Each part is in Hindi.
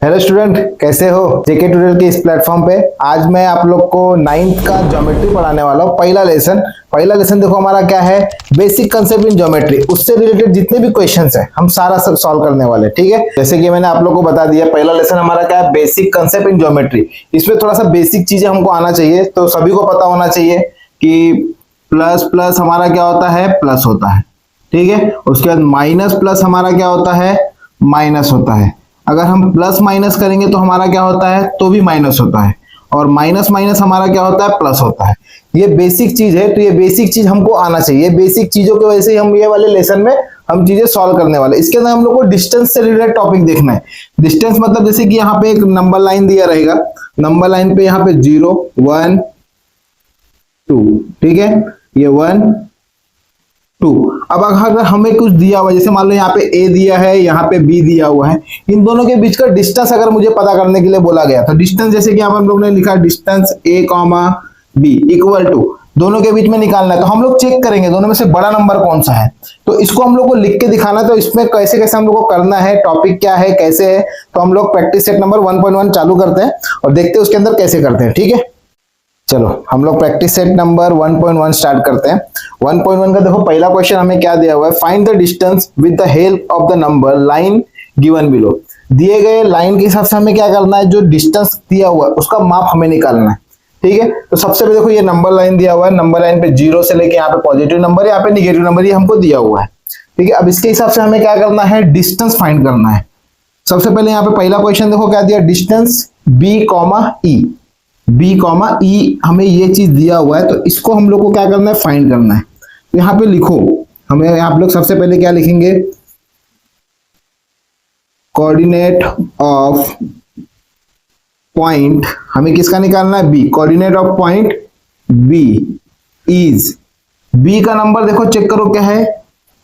हेलो स्टूडेंट, कैसे हो? जेके ट्यूटोरियल के इस प्लेटफॉर्म पे आज मैं आप लोग को 9th का ज्योमेट्री पढ़ाने वाला हूँ। पहला लेसन देखो हमारा क्या है, बेसिक कंसेप्ट इन ज्योमेट्री। उससे रिलेटेड जितने भी क्वेश्चंस हैं हम सारा सब सॉल्व करने वाले, ठीक है। जैसे कि मैंने आप लोग को बता दिया, पहला लेसन हमारा क्या है, बेसिक कंसेप्ट इन ज्योमेट्री। इसमें थोड़ा सा बेसिक चीजें हमको आना चाहिए, तो सभी को पता होना चाहिए कि प्लस प्लस हमारा क्या होता है, प्लस होता है, ठीक है। उसके बाद माइनस प्लस हमारा क्या होता है, माइनस होता है। अगर हम प्लस माइनस करेंगे तो हमारा क्या होता है, तो भी माइनस होता है। और माइनस माइनस हमारा क्या होता है, प्लस होता है। ये बेसिक चीज है, तो ये बेसिक चीज हमको आना चाहिए। बेसिक चीजों की वजह से हम ये वाले लेसन में हम चीजें सॉल्व करने वाले। इसके अंदर हम लोग को डिस्टेंस से रिलेटेड टॉपिक देखना है। डिस्टेंस मतलब जैसे कि यहाँ पे एक नंबर लाइन दिया रहेगा, नंबर लाइन पे यहाँ पे 0 1 2, ठीक है, ये 1 2। अब अगर हमें कुछ दिया हुआ, जैसे मान लो यहाँ पे ए दिया है, यहाँ पे बी दिया हुआ है, इन दोनों के बीच का डिस्टेंस अगर मुझे पता करने के लिए बोला गया, तो डिस्टेंस जैसे कि हम लोग ने लिखा distance A comma B equal to, दोनों के बीच में निकालना है। तो हम लोग चेक करेंगे दोनों में से बड़ा नंबर कौन सा है, तो इसको हम लोग को लिख के दिखाना है। तो इसमें कैसे कैसे हम लोग को करना है, टॉपिक क्या है, कैसे है, तो हम लोग प्रैक्टिस सेट नंबर 1.1 चालू करते हैं और देखते हैं उसके अंदर कैसे करते हैं, ठीक है। चलो हम लोग प्रैक्टिस सेट नंबर 1.1 स्टार्ट करते हैं। 1.1 का देखो पहला क्वेश्चन हमें क्या दिया हुआ है, find the distance with the help of the number line given below. दिए गए लाइन के हिसाब से हमें क्या करना है, जो डिस्टेंस दिया हुआ है उसका माप हमें निकालना है, ठीक है। तो सबसे पहले देखो ये नंबर लाइन दिया हुआ है, नंबर लाइन पे 0 से लेके यहाँ पे पॉजिटिव नंबर, यहाँ पे निगेटिव नंबर, ये हमको दिया हुआ है, ठीक है। अब इसके हिसाब से हमें क्या करना है, डिस्टेंस फाइंड करना है। सबसे पहले यहाँ पे पहला क्वेश्चन देखो क्या दिया, distance B comma E, B comma E हमें ये चीज दिया हुआ है, तो इसको हम लोग को क्या करना है, फाइंड करना है। तो यहाँ पे लिखो, हमें आप लोग सबसे पहले क्या लिखेंगे, कोऑर्डिनेट ऑफ पॉइंट, हमें किसका निकालना है, B. Coordinate of point B is, B का नंबर देखो चेक करो क्या है,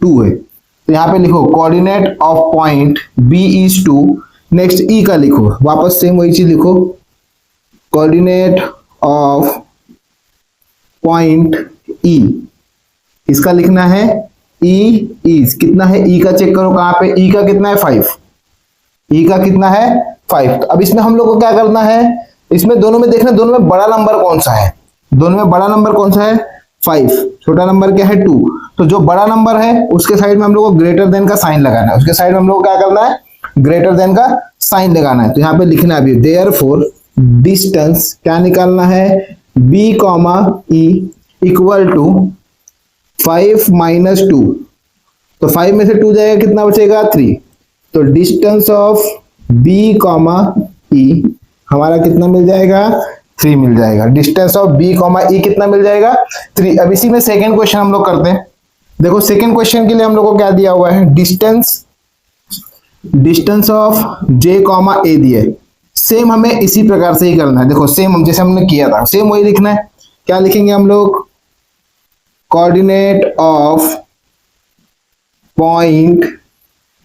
2 है। तो यहाँ पे लिखो coordinate of point B is 2। Next E का लिखो, वापस सेम वही चीज लिखो, कोऑर्डिनेट ऑफ पॉइंट ई, इसका लिखना है ई इज, कितना है ई का चेक करो कहां पे, ई का कितना है 5, ई का कितना है 5। तो अब इसमें हम लोग को क्या करना है, इसमें दोनों में देखना दोनों में बड़ा नंबर कौन सा है, दोनों में बड़ा नंबर कौन सा है 5, छोटा नंबर क्या है 2। तो जो बड़ा नंबर है उसके साइड में हम लोग को ग्रेटर देन का साइन लगाना है, उसके साइड में हम लोग को क्या करना है, ग्रेटर देन का साइन लगाना है। तो यहाँ पे लिखना है अभी देयरफॉर डिस्टेंस क्या निकालना है, b comma E equal to 5 minus 2। तो 5 में से 2 जाएगा, कितना बचेगा 3। तो डिस्टेंस ऑफ b कॉमा ई हमारा कितना मिल जाएगा, 3 मिल जाएगा। डिस्टेंस ऑफ b कॉमा ई कितना मिल जाएगा, 3। अब इसी में सेकेंड क्वेश्चन हम लोग करते हैं। देखो सेकेंड क्वेश्चन के लिए हम लोग को क्या दिया हुआ है, डिस्टेंस ऑफ j कॉमा ए दिए। सेम हमें इसी प्रकार से ही करना है, देखो सेम हम जैसे हमने किया था सेम वही लिखना है। क्या लिखेंगे हम लोग, coordinate of point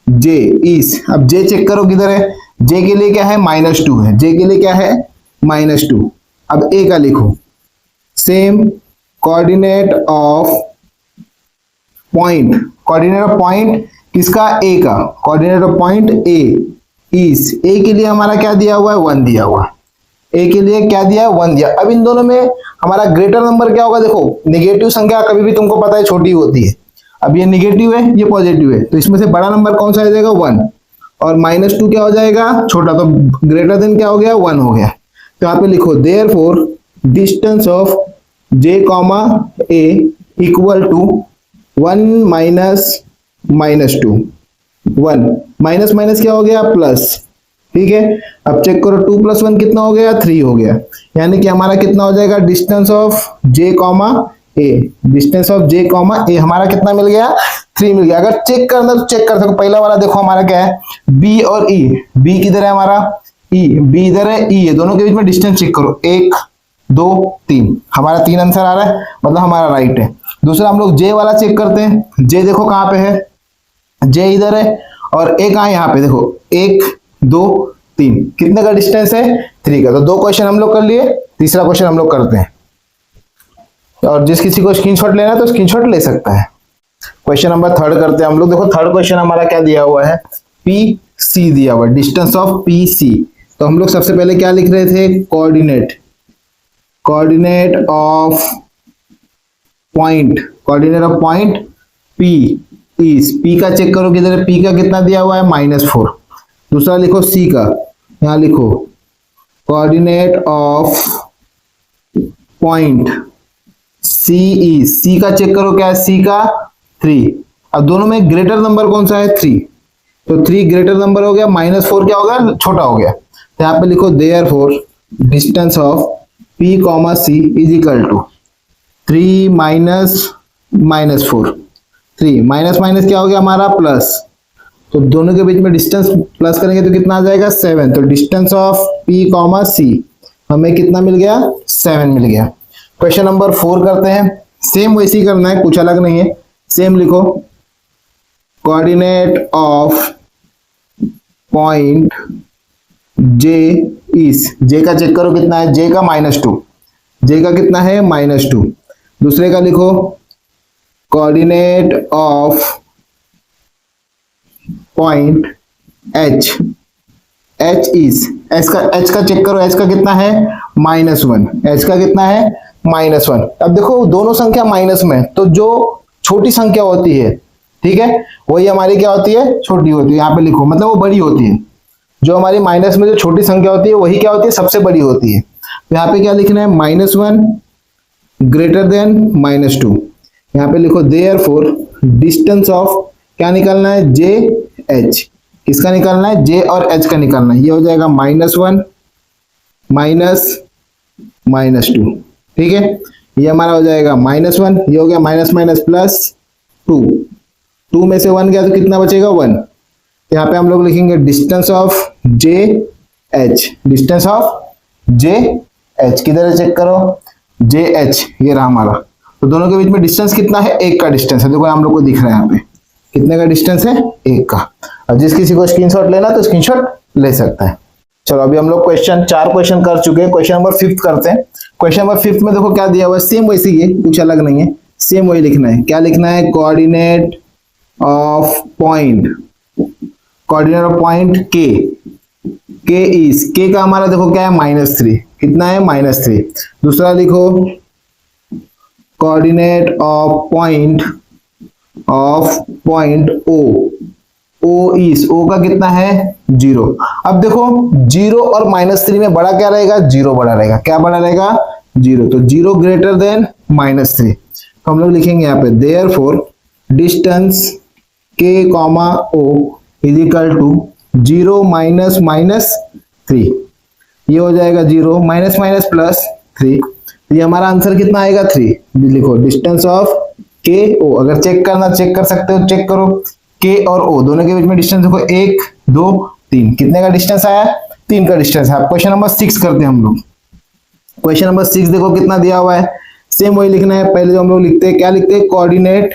J is, अब जे चेक करो किधर है, जे के लिए क्या है -2 है, जे के लिए क्या है -2। अब ए का लिखो same, coordinate of point, coordinate of point किसका, ए का, coordinate of point A is, A के लिए हमारा क्या दिया हुआ है 1 दिया हुआ, ए के लिए क्या दिया 1 दिया। अब इन दोनों में हमारा ग्रेटर नंबर क्या होगा, देखो नेगेटिव संख्या कभी भी तुमको पता है छोटी होती है। अब ये नेगेटिव है ये पॉजिटिव है, तो इसमें से बड़ा नंबर कौन सा आ जाएगा 1, और -2 क्या हो जाएगा छोटा, तो ग्रेटर देन क्या हो गया 1 हो गया। तो यहाँ पे लिखो therefore distance of j comma A equal to 1 minus -2, 1 minus minus क्या हो गया प्लस, ठीक है। अब चेक करो 2 + 1 कितना हो गया, 3 हो गया। यानी कि हमारा कितना हो जाएगा, distance of j comma A, distance of j comma A हमारा कितना मिल गया, 3 मिल गया। अगर चेक करना तो चेक कर सकते। पहला वाला देखो हमारा क्या है, b और e, b किधर है हमारा, e, b इधर है, e है, दोनों के बीच में डिस्टेंस चेक करो, 1 2 3, हमारा 3 आंसर आ रहा है, मतलब हमारा राइट है। दूसरा हम लोग j वाला चेक करते हैं, j देखो कहां पे है, j इधर है और a कहां है, यहाँ पे देखो 1 2 3, कितने का डिस्टेंस है 3 का। तो 2 क्वेश्चन हम लोग कर लिए, तीसरा क्वेश्चन हम लोग करते हैं। और जिस किसी को स्क्रीनशॉट लेना है तो स्क्रीनशॉट ले सकता है। क्वेश्चन नंबर 3 करते हैं हम लोग। देखो थर्ड क्वेश्चन हमारा क्या दिया हुआ है, P सी दिया हुआ, डिस्टेंस ऑफ पी सी। तो हम लोग सबसे पहले क्या लिख रहे थे, coordinate, coordinate of point, coordinate of point P is, P का चेक करो किधर है, पी का कितना दिया हुआ है -4। दूसरा लिखो सी का, यहां लिखो coordinate of point C is, C का चेक करो क्या है, सी का 3। अब दोनों में ग्रेटर नंबर कौन सा है, 3, तो 3 ग्रेटर नंबर हो गया, -4 क्या हो गया, छोटा हो गया। तो यहाँ पे लिखो therefore distance of P, C is equal to 3 -4, 3 minus minus क्या हो गया हमारा प्लस, तो दोनों के बीच में डिस्टेंस प्लस करेंगे तो कितना आ जाएगा 7। तो डिस्टेंस ऑफ P, C हमें कितना मिल गया, 7 मिल गया। क्वेश्चन नंबर 4 करते हैं, सेम वैसे ही करना है, कुछ अलग नहीं है, सेम लिखो coordinate of point J is, J का चेक करो कितना है, J का -2, J का कितना है -2। दूसरे का लिखो coordinate of point H, H is, H का चेक करो, H का कितना है -1, H का कितना है -1। अब देखो दोनों संख्या माइनस में, तो जो छोटी संख्या होती है, ठीक है, वही हमारी क्या होती है, छोटी होती है। यहाँ पे लिखो मतलब वो बड़ी होती है, जो हमारी माइनस में जो छोटी संख्या होती है वही क्या होती है, सबसे बड़ी होती है। तो यहाँ पे क्या लिखना है, -1 ग्रेटर देन -2। यहाँ पे लिखो देयरफॉर डिस्टेंस ऑफ, क्या निकालना है, जे एच, किसका निकालना है, जे और एच का निकालना है। ये हो जाएगा -1 -2, ठीक है, ये हमारा हो जाएगा -1, ये हो गया माइनस माइनस प्लस 2, 2 में से 1 गया तो कितना बचेगा 1। यहाँ पे हम लोग लिखेंगे distance of J H, distance of J H किधर है चेक करो, जे एच ये रहा हमारा। तो दोनों के बीच में डिस्टेंस कितना है, 1 का डिस्टेंस है, देखो हम लोग को दिख रहा है यहाँ पे कितने का डिस्टेंस है, 1 का। अब जिस किसी को स्क्रीनशॉट लेना तो स्क्रीनशॉट ले सकता है। चलो अभी हम लोग क्वेश्चन 4 क्वेश्चन कर चुके हैं, क्वेश्चन नंबर 5 करते हैं। क्वेश्चन नंबर 5 में देखो क्या दिया हुआ है, सेम वैसे ही है, कुछ अलग नहीं है, सेम वही लिखना है। क्या लिखना है, coordinate of point, coordinate of point के इज, के का हमारा देखो क्या है -3, कितना है -3। दूसरा लिखो coordinate of point O is, O का कितना है 0। अब देखो 0 और -3 में बड़ा क्या रहेगा, 0 बड़ा रहेगा, क्या बड़ा रहेगा 0, तो 0 ग्रेटर देन -3। तो हम लोग लिखेंगे यहाँ पे therefore distance k, o is equal to 0 -3, ये हो जाएगा 0 माइनस माइनस प्लस 3, ये हमारा आंसर कितना आएगा 3। लिखो डिस्टेंस ऑफ के ओ, अगर चेक करना चेक कर सकते हो, चेक करो के और ओ दोनों के बीच में डिस्टेंस देखो 1 2 3, कितने का डिस्टेंस आया, 3 का डिस्टेंस है। क्वेश्चन नंबर 6 करते हैं हम लोग। क्वेश्चन नंबर 6 देखो कितना दिया हुआ है, सेम वही लिखना है। पहले जो हम लोग लिखते हैं, क्या लिखते हैं, coordinate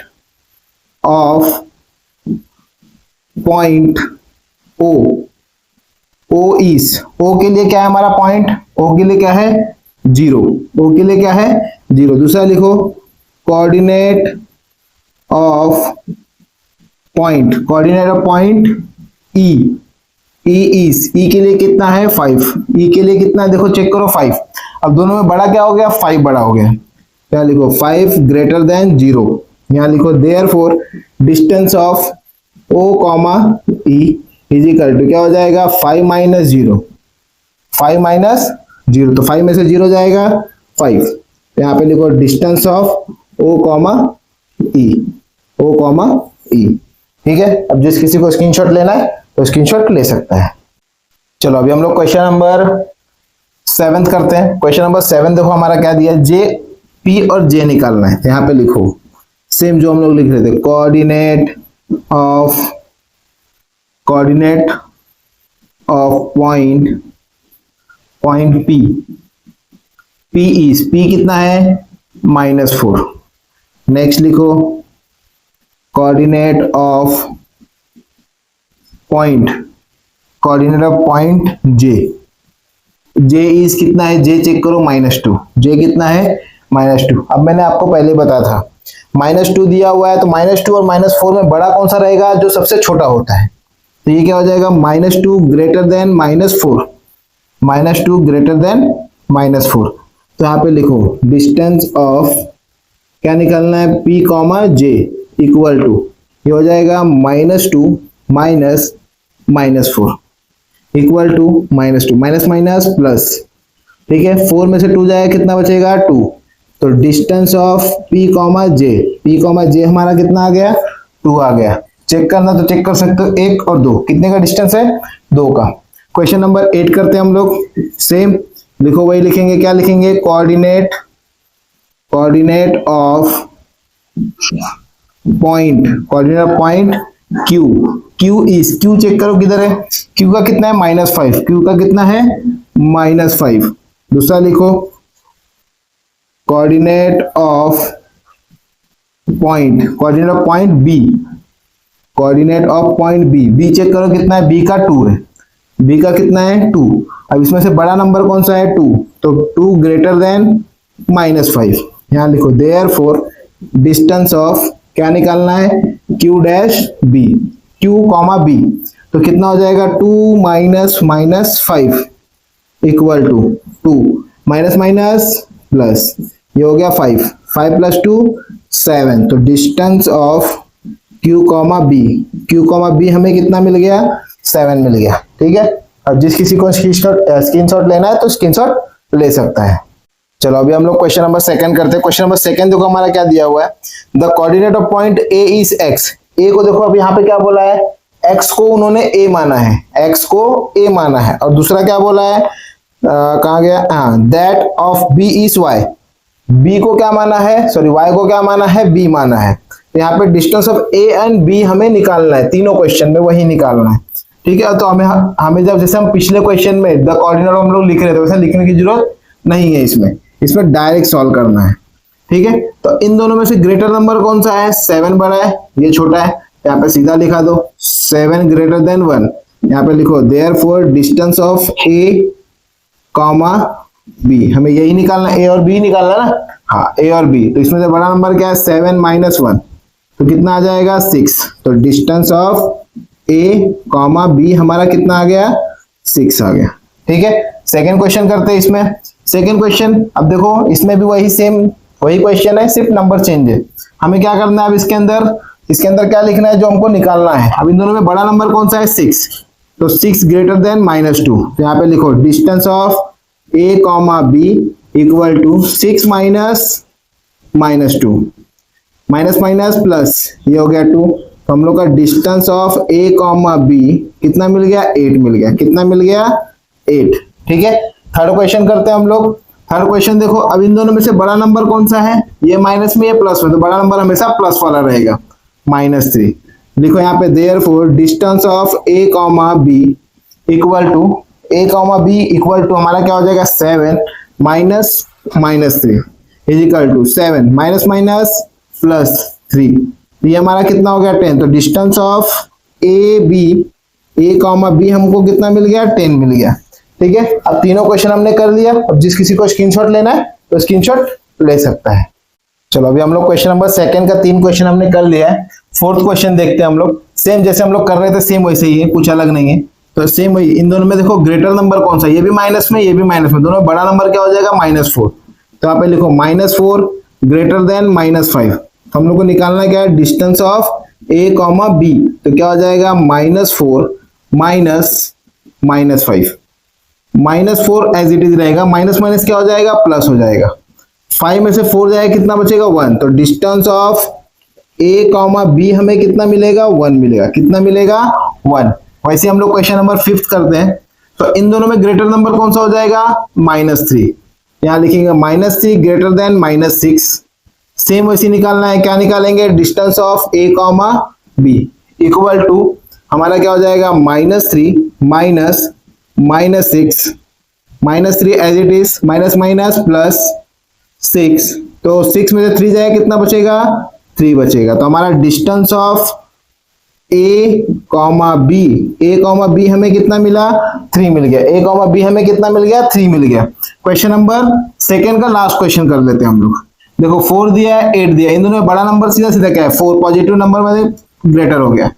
of point O is, O के लिए क्या है हमारा पॉइंट, ओ के लिए क्या है 0, ओ के लिए क्या है 0। दूसरा लिखो coordinate of point, coordinate of point E is, E के लिए कितना है 5, ई के लिए कितना है देखो चेक करो 5। अब दोनों में बड़ा क्या हो गया, 5 बड़ा हो गया। क्या लिखो 5 ग्रेटर देन 0। यहाँ लिखो therefore distance of O comma E is equal to, क्या हो जाएगा 5 माइनस 0, 5 माइनस 0, तो 5 में से 0 जाएगा 5। यहाँ पे लिखो distance of O comma E, O comma E, ठीक है। अब जिस किसी को स्क्रीनशॉट लेना है तो स्क्रीनशॉट ले सकता है। चलो अभी हम लोग क्वेश्चन नंबर 7 करते हैं। क्वेश्चन नंबर 7 देखो हमारा क्या दिया, जे पी और जे निकालना है। यहाँ पे लिखो सेम जो हम लोग लिख रहे थे, coordinate of point P is, P कितना है -4। नेक्स्ट लिखो coordinate of point J is कितना है, जे चेक करो -2, जे कितना है -2। अब मैंने आपको पहले बताया था -2 दिया हुआ है, तो -2 और -4 में बड़ा कौन सा रहेगा, जो सबसे छोटा होता है, तो ये क्या हो जाएगा, -2 ग्रेटर देन -4, -2 ग्रेटर देन -4। तो यहाँ पे लिखो डिस्टेंस ऑफ, क्या निकालना है, P comma J equal to, ये हो जाएगा -2 minus -4 equal to -2 minus minus plus, ठीक है, 4 में से 2 जाएगा, कितना बचेगा 2। तो distance of P comma J हमारा कितना आ गया, 2 आ गया। चेक करना तो चेक कर सकते हो, 1 और 2 कितने का डिस्टेंस है, 2 का। क्वेश्चन नंबर 8 करते हैं हम लोग, सेम लिखो, वही लिखेंगे, क्या लिखेंगे, coordinate of point, Q is, Q check करो किधर है, Q का कितना है -5, Q का कितना है -5। दूसरा लिखो coordinate of point B check करो कितना है, B का 2 है, B का कितना है 2। अब इसमें से बड़ा नंबर कौन सा है 2, तो 2 ग्रेटर देन -5, यहां लिखो देयरफॉर डिस्टेंस ऑफ, क्या निकालना है, Q dash B, Q comma B, तो कितना हो जाएगा 2 minus -5 equal to 2 minus minus plus, ये हो गया 5 प्लस 2 7। तो distance of Q comma B हमें कितना मिल गया, 7 मिल गया, ठीक है। अब जिस किसी को स्क्रीनशॉट लेना है तो स्क्रीनशॉट ले सकता है। चलो अभी हम लोग क्वेश्चन नंबर 2 करते हैं। क्वेश्चन नंबर 2 देखो हमारा क्या दिया हुआ है, the coordinate of point A is x। A को देखो अब यहाँ पे क्या बोला है, x को उन्होंने A माना है, और दूसरा क्या बोला है, कहाँ गया, हाँ, that of B is y। B को क्या माना है, सॉरी y को क्या माना है, B माना है। तो यहाँ पे distance of A and B हमें निकालना है, तीनों क्वेश्चन में वही निकालना है, ठीक है। तो हमें जब जैसे हम पिछले क्वेश्चन में द कोऑर्डिनेट हम लोग लिख रहे थे, वैसे लिखने की जरूरत नहीं है, इसमें डायरेक्ट सॉल्व करना है, ठीक है। तो इन दोनों में से ग्रेटर नंबर कौन सा है, 7 बड़ा है, ये छोटा है, यहाँ पे सीधा लिखा दो 7 ग्रेटर देन 1। यहाँ पे लिखो therefore distance of A comma B, हमें यही निकालना, A और B निकालना ना, हाँ A और B। तो इसमें से बड़ा नंबर क्या है, 7 माइनस 1, तो कितना आ जाएगा 6। तो distance of A comma B हमारा कितना आ गया, 6 आ गया, ठीक है। सेकंड क्वेश्चन करते हैं इसमें। सेकंड क्वेश्चन, अब देखो इसमें भी वही क्वेश्चन है, सिर्फ नंबर चेंज है। हमें क्या करना है, अब इसके अंदर क्या लिखना है जो हमको निकालना है। अब इन दोनों में बड़ा नंबर कौन सा है, 6, तो 6 ग्रेटर देन -2। तो यहाँ पे लिखो distance of A comma B equal to 6 minus -2, minus minus plus, ये हो गया 2। तो हम लोग का distance of A comma B कितना मिल गया, 8 मिल गया, कितना मिल गया 8, ठीक है। थर्ड क्वेश्चन करते हैं हम लोग। थर्ड क्वेश्चन देखो, अब इन दोनों में से बड़ा नंबर कौन सा है, ये माइनस में, ये प्लस में, तो बड़ा नंबर हमेशा प्लस वाला रहेगा, -3। लिखो यहाँ पे therefore distance of A comma B equal to हमारा क्या हो जाएगा, 7 minus -3 is equal to 7 minus minus plus 3, ये हमारा कितना हो गया 10। तो distance of A comma B हमको कितना मिल गया, 10 मिल गया, ठीक है। अब तीनों क्वेश्चन हमने कर लिया। अब जिस किसी को स्क्रीनशॉट लेना है तो स्क्रीनशॉट ले सकता है। चलो अभी हम लोग क्वेश्चन नंबर 2 का 3 क्वेश्चन हमने कर लिया है। फोर्थ क्वेश्चन देखते हैं हम लोग। सेम जैसे हम लोग कर रहे थे सेम वैसे ही है, कुछ अलग नहीं है। तो सेम वही, इन दोनों में देखो ग्रेटर नंबर कौन सा, ये भी माइनस में, ये भी माइनस में, दोनों बड़ा नंबर क्या हो जाएगा, -4। तो यहाँ पे लिखो -4 ग्रेटर देन -5। तो हम लोग को निकालना क्या है, distance of A comma B। तो क्या हो जाएगा, -4 माइनस -5, -4 एज इट इज रहेगा, माइनस माइनस क्या हो जाएगा, प्लस हो जाएगा। 5 में से 4 जाएगा, कितना बचेगा 1। तो distance of A comma B हमें कितना मिलेगा, 1 मिलेगा, कितना मिलेगा 1। वैसे हम लोग क्वेश्चन नंबर 5 करते हैं। तो इन दोनों में ग्रेटर नंबर कौन सा हो जाएगा, -3। यहाँ लिखेंगे -3 ग्रेटर देन -6। सेम वैसे निकालना है, क्या निकालेंगे, distance of A comma B equal to हमारा क्या हो जाएगा, -3 minus -6, -3 as it is, minus minus plus 6। तो 6 में से 3 जाएगा, कितना बचेगा, 3 बचेगा। तो हमारा distance of A comma B हमें कितना मिला, 3 मिल गया। A कॉमा B हमें कितना मिल गया, 3 मिल गया। क्वेश्चन नंबर 2 का लास्ट क्वेश्चन कर लेते हैं हम लोग। देखो 4 दिया है, 8 दिया है, इन दोनों में बड़ा नंबर सीधा सीधा क्या है, 4 पॉजिटिव नंबर में ग्रेटर हो गया,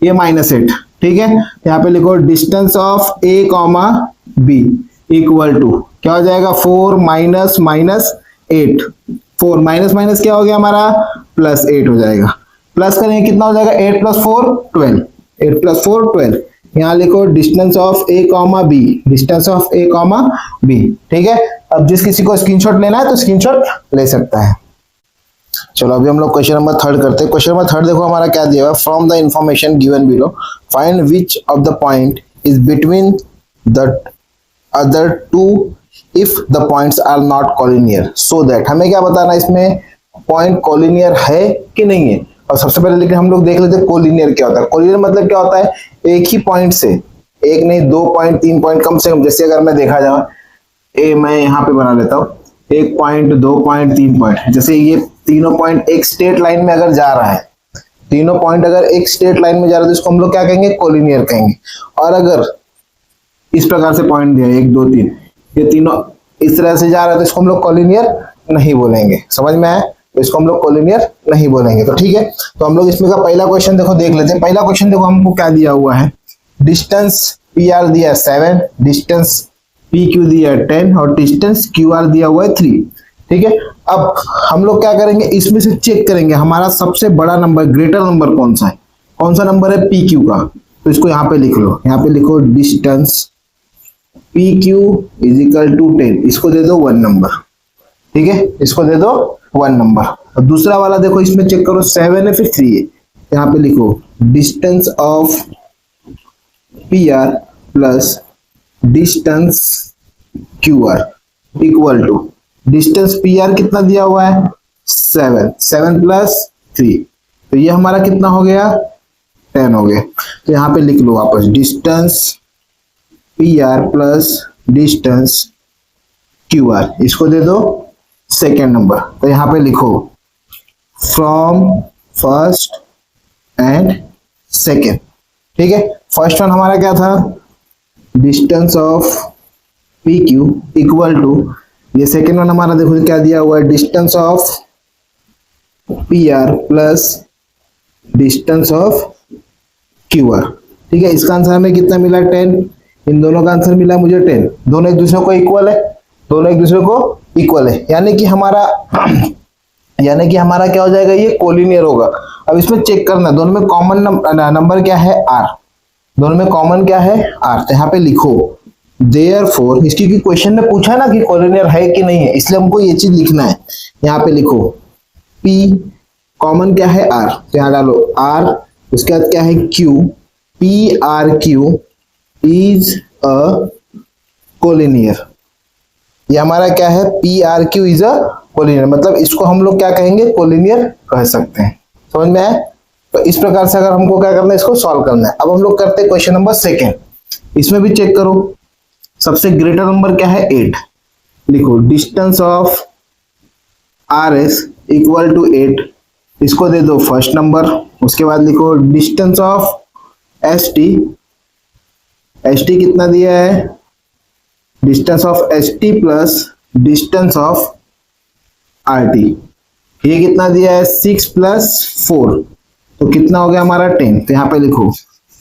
ये -8। ठीक है, यहाँ पे लिखो distance of A comma B equal to क्या हो जाएगा 4 माइनस माइनस 8, 4 माइनस माइनस क्या हो गया हमारा प्लस 8 हो जाएगा, प्लस करेंगे कितना हो जाएगा 8 प्लस 4 12, 8 प्लस 4 12। यहाँ लिखो distance of A comma B, distance of A comma B. ठीक है, अब जिस किसी को स्क्रीनशॉट लेना है तो स्क्रीनशॉट ले सकता है। चलो अभी हम लोग क्वेश्चन नंबर 3 करते हैं। क्वेश्चन नंबर 3 देखो हमारा क्या दिया हुआ, from the information given below find which of the point is between the other two if the points are not collinear so that. हमें क्या बताना है इसमें, पॉइंट कोलिनियर है कि नहीं है। और सबसे पहले लेकिन हम लोग देख लेते हैं कोलिनियर क्या होता है। कोलिनियर मतलब क्या होता है, एक ही पॉइंट से, एक नहीं 2 पॉइंट 3 पॉइंट कम से कम, जैसे अगर मैं देखा जाए ए मैं यहाँ पे बना लेता हूँ 1 पॉइंट 2 पॉइंट 3 पॉइंट, जैसे ये तीनों पॉइंट एक स्ट्रेट लाइन में अगर जा रहा है, तीनों पॉइंट अगर एक स्ट्रेट लाइन में जा रहा है तो इसको हम लोग क्या कहेंगे कोलिनियर कहेंगे। और अगर इस प्रकार से पॉइंट दिया 1 2 3, ये तीनों इस तरह से जा रहा है तो इसको हम लोग कोलिनियर नहीं बोलेंगे। समझ में आया, तो इसको हम लोग कोलिनियर नहीं बोलेंगे। तो ठीक है, तो हम लोग इसमें का पहला क्वेश्चन देखो देख लेते हैं। पहला क्वेश्चन देखो हमको क्या दिया हुआ है, डिस्टेंस पी आर दिया 7, डिस्टेंस पी क्यू दिया 10 और डिस्टेंस क्यू आर दिया हुआ है 3। ठीक है, अब हम लोग क्या करेंगे, इसमें से चेक करेंगे हमारा सबसे बड़ा नंबर, ग्रेटर नंबर कौन सा है, कौन सा नंबर है पी क्यू का। तो इसको यहाँ पे लिख लो, यहाँ पे लिखो distance P Q is equal to 10, इसको दे दो 1 नंबर। ठीक है, इसको दे दो 1 नंबर। और दूसरा वाला देखो इसमें चेक करो 7 है फिर 3 है, यहाँ पे लिखो distance of P R plus distance Q R equal to, distance P R कितना दिया हुआ है 7, 7 प्लस 3, तो ये हमारा कितना हो गया 10 हो गया। तो यहाँ पे लिख लो वापस distance P R plus distance Q are, इसको दे दो सेकेंड नंबर। तो यहाँ पे लिखो फ्रॉम फर्स्ट एंड सेकेंड। ठीक है, फर्स्ट वन हमारा क्या था, distance of P Q equal to, ये सेकेंड वन हमारा देखो क्या दिया हुआ है, distance of P R plus distance of Q R. ठीक है, इसका आंसर हमें कितना मिला 10, इन दोनों का आंसर मिला मुझे 10, दोनों एक दूसरे को इक्वल है, दोनों एक दूसरे को इक्वल है, यानी कि हमारा क्या हो जाएगा, ये कोलिनियर होगा। अब इसमें चेक करना दोनों में कॉमन नंबर क्या है r, दोनों में कॉमन क्या है r। तो यहाँ पे लिखो देयरफॉर, इसकी क्वेश्चन ने पूछा ना कि कोलिनियर है कि नहीं है, इसलिए हमको ये चीज लिखना है। यहाँ पे लिखो p कॉमन क्या है r, तो यहाँ डालो r, उसके बाद क्या है q, p r q is a collinear. ये हमारा क्या है P R Q is a collinear, मतलब इसको हम लोग क्या कहेंगे कोलिनियर कह सकते हैं। समझ में आया, तो इस प्रकार से अगर हमको क्या करना है, इसको सॉल्व करना है। अब हम लोग करते हैं क्वेश्चन नंबर 2, इसमें भी चेक करो सबसे ग्रेटर नंबर क्या है 8, लिखो distance of R S equal to 8, इसको दे दो फर्स्ट नंबर। उसके बाद लिखो distance of S T, S T कितना दिया है, distance of S T plus distance of R T, ये कितना दिया है 6 प्लस 4, तो कितना हो गया हमारा 10। तो यहाँ पे लिखो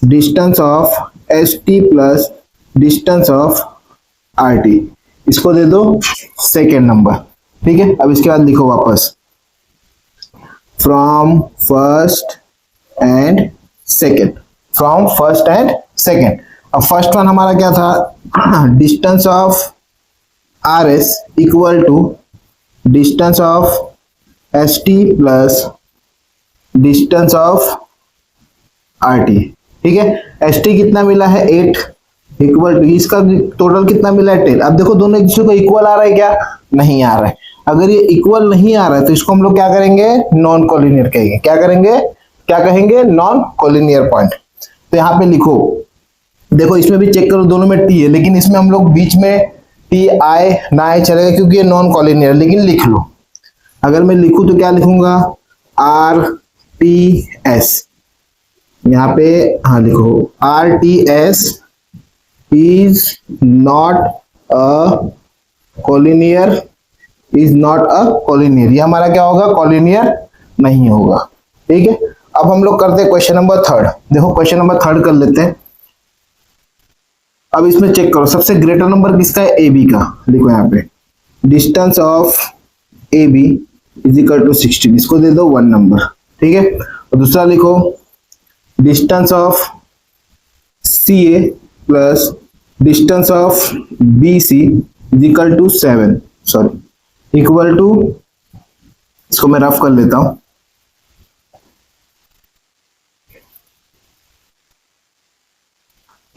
distance of S T plus distance of R T, इसको दे दो सेकेंड नंबर। ठीक है, अब इसके बाद लिखो वापस from first and second, from first and second. अब फर्स्ट वन हमारा क्या था, distance of R S equal to distance of S T plus distance of R T. ठीक है, एस टी कितना मिला है 8 इक्वल टू, इसका टोटल कितना मिला है 10। अब देखो दोनों एक दूसरे को इक्वल आ रहा है क्या, नहीं आ रहा है। अगर ये इक्वल नहीं आ रहा है तो इसको हम लोग क्या करेंगे, नॉन कोलिनियर कहेंगे। क्या करेंगे, क्या कहेंगे, नॉन कोलिनियर पॉइंट। तो यहाँ पे लिखो, देखो इसमें भी चेक करो दोनों में टी है, लेकिन इसमें हम लोग बीच में टी आए ना आए चलेगा क्योंकि ये नॉन कोलिनियर। लेकिन लिख लो, अगर मैं लिखूं तो क्या लिखूंगा, आर टी एस, यहाँ पे हाँ लिखो R T S is not a collinear, is not a collinear, ये हमारा क्या होगा, कोलिनियर नहीं होगा। ठीक है, अब हम लोग करते हैं क्वेश्चन नंबर थर्ड। देखो क्वेश्चन नंबर थर्ड कर लेते हैं। अब इसमें चेक करो सबसे ग्रेटर नंबर किसका है, ए बी का। लिखो यहाँ पे distance of A B is equal to 16, इसको दे दो 1 नंबर, ठीक है। और दूसरा लिखो distance of C A plus distance of B C is equal to 7, sorry equal to, इसको मैं रफ कर लेता हूं,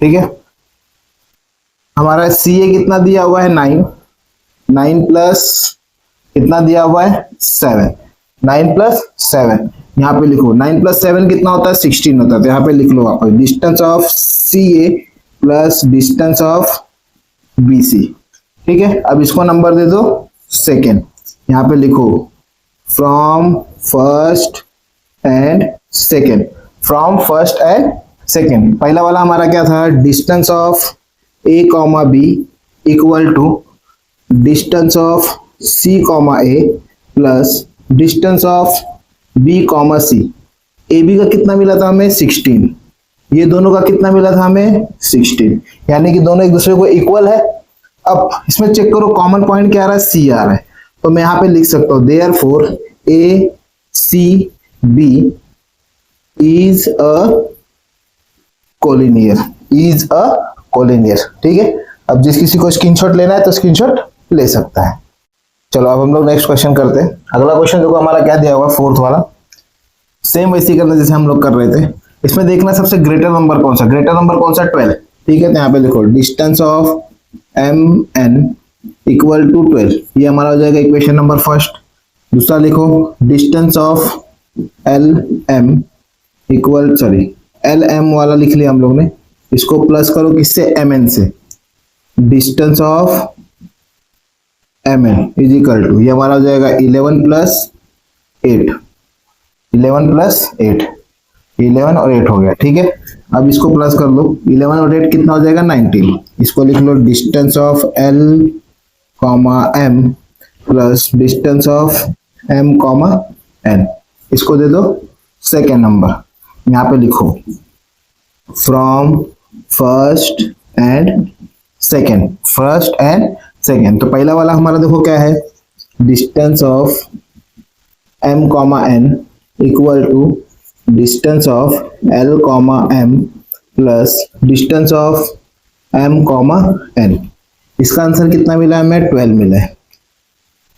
ठीक है। हमारा सी ए कितना दिया हुआ है 9, 9 प्लस कितना दिया हुआ है 7, 9 प्लस 7, यहाँ पे लिखो 9 प्लस 7 कितना होता है 16 होता है। तो यहाँ पे लिख लो आप distance of C A plus distance of B C, ठीक है। अब इसको नंबर दे दो सेकेंड, यहाँ पे लिखो from first and second, from first and second. पहला वाला हमारा क्या था, distance of A comma B equal to distance of C comma A plus distance of B comma C. A B का कितना मिला था हमें 16, ये दोनों का कितना मिला था हमें 16, यानी कि दोनों एक दूसरे को इक्वल है। अब इसमें चेक करो कॉमन पॉइंट क्या आ रहा है, सी आ रहा है, तो मैं यहाँ पे लिख सकता हूँ therefore A C B is a collinear, is a collinear, ठीक है। अब जिस किसी को स्क्रीनशॉट लेना है तो स्क्रीनशॉट ले सकता है। चलो अब हम लोग नेक्स्ट क्वेश्चन करते हैं। अगला क्वेश्चन देखो हमारा क्या दिया हुआ है, फोर्थ वाला, सेम वैसे ही करना जैसे हम लोग कर रहे थे। इसमें देखना सबसे ग्रेटर नंबर कौन सा, ग्रेटर नंबर कौन सा 12, ठीक है। तो यहाँ पे लिखो distance of M N equal to 12, ये हमारा हो जाएगा इक्वेशन नंबर फर्स्ट। दूसरा लिखो distance of L M equal, sorry L M वाला लिख लिया हम लोग ने, इसको प्लस करो किससे, एम एन से, distance of M N is equal to, ये हमारा हो जाएगा 11 प्लस 8, 11 प्लस 8, 11 और 8 हो गया, ठीक है। अब इसको प्लस कर लो, 11 और 8 कितना हो जाएगा 19, इसको लिख लो distance of L comma M plus distance of M comma N, इसको दे दो सेकेंड नंबर। यहाँ पे लिखो from first and second, first and second. तो पहला वाला हमारा देखो क्या है, distance of M comma N equal to distance of L comma M plus distance of M comma N. इसका आंसर कितना मिला है हमें, 12 मिला है।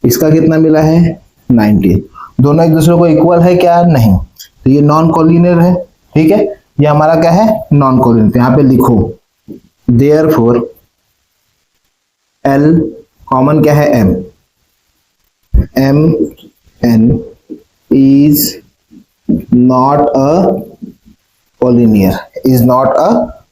इसका कितना मिला है 19। दोनों एक दूसरे को इक्वल है क्या, नहीं, तो ये नॉन कोलिनियर है, ठीक है। ये हमारा क्या है, नॉन कोलिनियर। तो यहाँ पे लिखो देयरफॉर एल कॉमन क्या है M, M N is not a collinear, is not a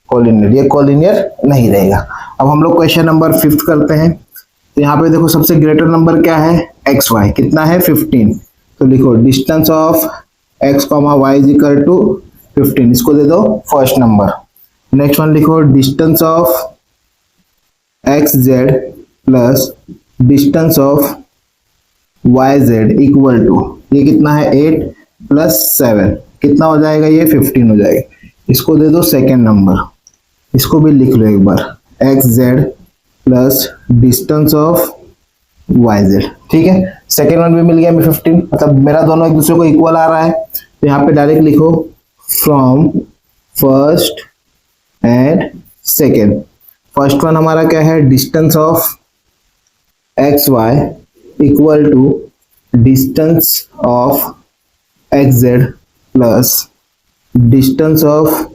collinear, ये कोलिनियर नहीं रहेगा। अब हम लोग क्वेश्चन नंबर 5 करते हैं। तो यहाँ पे देखो सबसे ग्रेटर नंबर क्या है, एक्स वाई, कितना है 15, तो लिखो distance of X comma Y is equal to 15, इसको दे दो फर्स्ट नंबर। नेक्स्ट वन लिखो distance of X Z plus distance of Y Z equal to, ये कितना है 8 प्लस 7, कितना हो जाएगा ये 15 हो जाएगा, इसको दे दो सेकेंड नंबर। इसको भी लिख लो एक बार, X Z plus distance of Y Z, ठीक है। सेकेंड वन भी मिल गया हमें 15, मतलब मेरा दोनों एक दूसरे को इक्वल आ रहा है। तो यहाँ पे डायरेक्ट लिखो from first and second. First one हमारा क्या है, distance of X Y equal to distance of X Z plus distance of